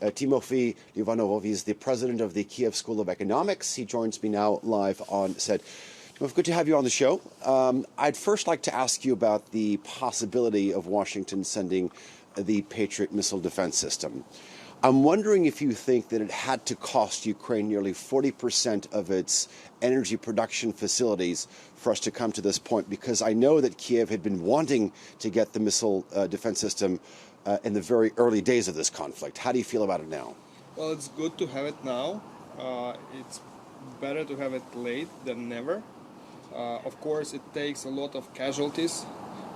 Tymofiy Mylovanov is the president of the Kiev School of Economics. He joins me now live on set. Well, good to have you on the show. I'd first like to ask you about the possibility of Washington sending the Patriot missile defense system. I'm wondering if you think that it had to cost Ukraine nearly 40% of its energy production facilities for us to come to this point, because I know that Kiev had been wanting to get the missile defense system in the very early days of this conflict. How do you feel about it now? Well, it's good to have it now. It's better to have it late than never. Of course, it takes a lot of casualties,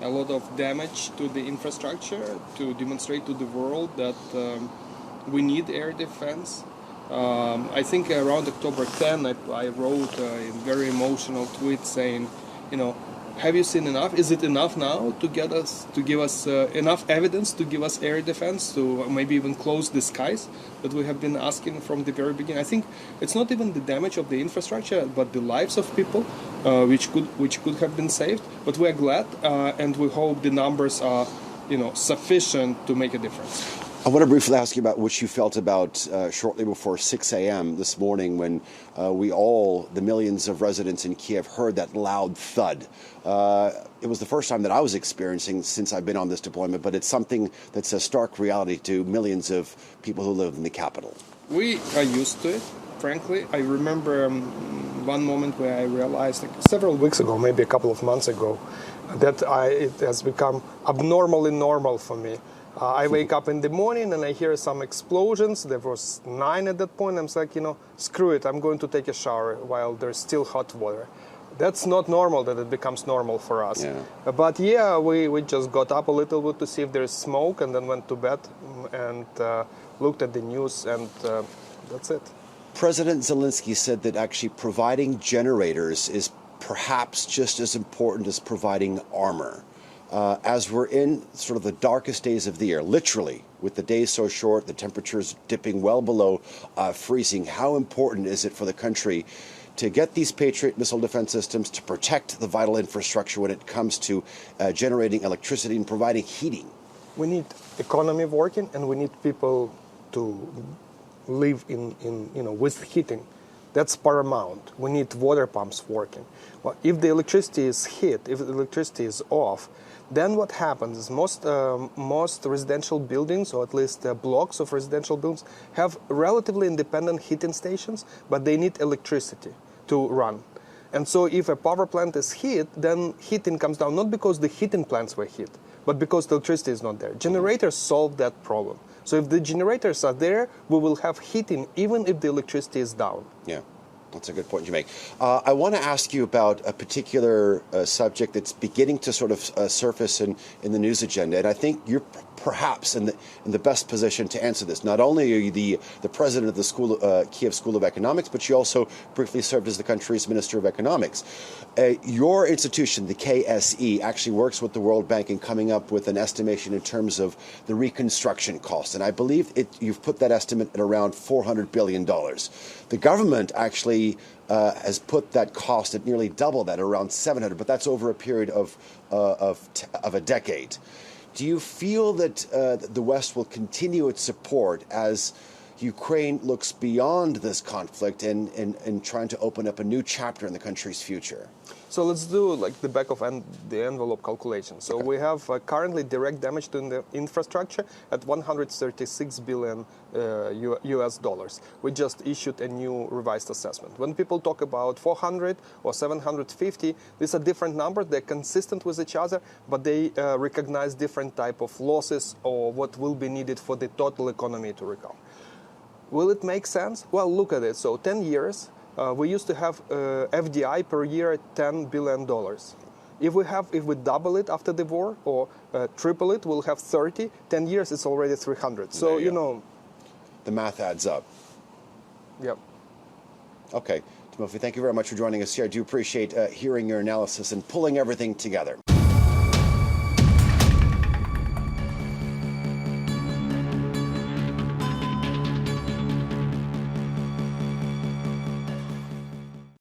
a lot of damage to the infrastructure to demonstrate to the world that we need air defense. I think around October 10, I wrote a very emotional tweet saying, have you seen enough? Is it enough now to give us enough evidence to give us air defense, to maybe even close the skies that we have been asking from the very beginning? I think it's not even the damage of the infrastructure, but the lives of people, which could have been saved. But we are glad, and we hope the numbers are, sufficient to make a difference. I want to briefly ask you about what you felt about shortly before 6 a.m. this morning when the millions of residents in Kiev, heard that loud thud. It was the first time that I was experiencing since I've been on this deployment, but it's something that's a stark reality to millions of people who live in the capital. We are used to it, frankly. I remember one moment where I realized, several weeks ago, maybe a couple of months ago, that it has become abnormally normal for me. I wake up in the morning and I hear some explosions. There was 9 at that point. I'm like, screw it. I'm going to take a shower while there's still hot water. That's not normal that it becomes normal for us. Yeah. But we just got up a little bit to see if there's smoke and then went to bed and looked at the news, and that's it. President Zelensky said that actually providing generators is perhaps just as important as providing armor. As we're in sort of the darkest days of the year, literally, with the days so short, the temperatures dipping well below freezing, how important is it for the country to get these Patriot missile defense systems to protect the vital infrastructure when it comes to generating electricity and providing heating? We need economy working, and we need people to live with heating. That's paramount. We need water pumps working. Well, if the electricity is if the electricity is off, then what happens is most residential buildings, or at least blocks of residential buildings, have relatively independent heating stations, but they need electricity to run. And so if a power plant is hit, then heating comes down, not because the heating plants were hit, but because the electricity is not there. Generators solve that problem. So if the generators are there, we will have heating even if the electricity is down. Yeah. That's a good point you make. I want to ask you about a particular subject that's beginning to sort of surface in the news agenda, and I think you're perhaps in the best position to answer this. Not only are you the president of the Kiev School of Economics, but you also briefly served as the country's Minister of Economics. Your institution, the KSE, actually works with the World Bank in coming up with an estimation in terms of the reconstruction cost, and I believe you've put that estimate at around $400 billion. The government actually has put that cost at nearly double that, around 700, but that's over a period of a decade. Do you feel that the West will continue its support as Ukraine looks beyond this conflict and trying to open up a new chapter in the country's future? So let's do like the back of the envelope calculation. So we have currently direct damage to the infrastructure at 136 billion US dollars. We just issued a new revised assessment. When people talk about 400 or 750, these are different numbers. They're consistent with each other, but they recognize different type of losses or what will be needed for the total economy to recover. Will it make sense? Well, look at it. So 10 years. We used to have FDI per year at $10 billion. If we double it after the war or triple it, we'll have 30. 10 years, it's already 300. So, the math adds up. Yep. Okay. Tymofiy, thank you very much for joining us here. I do appreciate hearing your analysis and pulling everything together.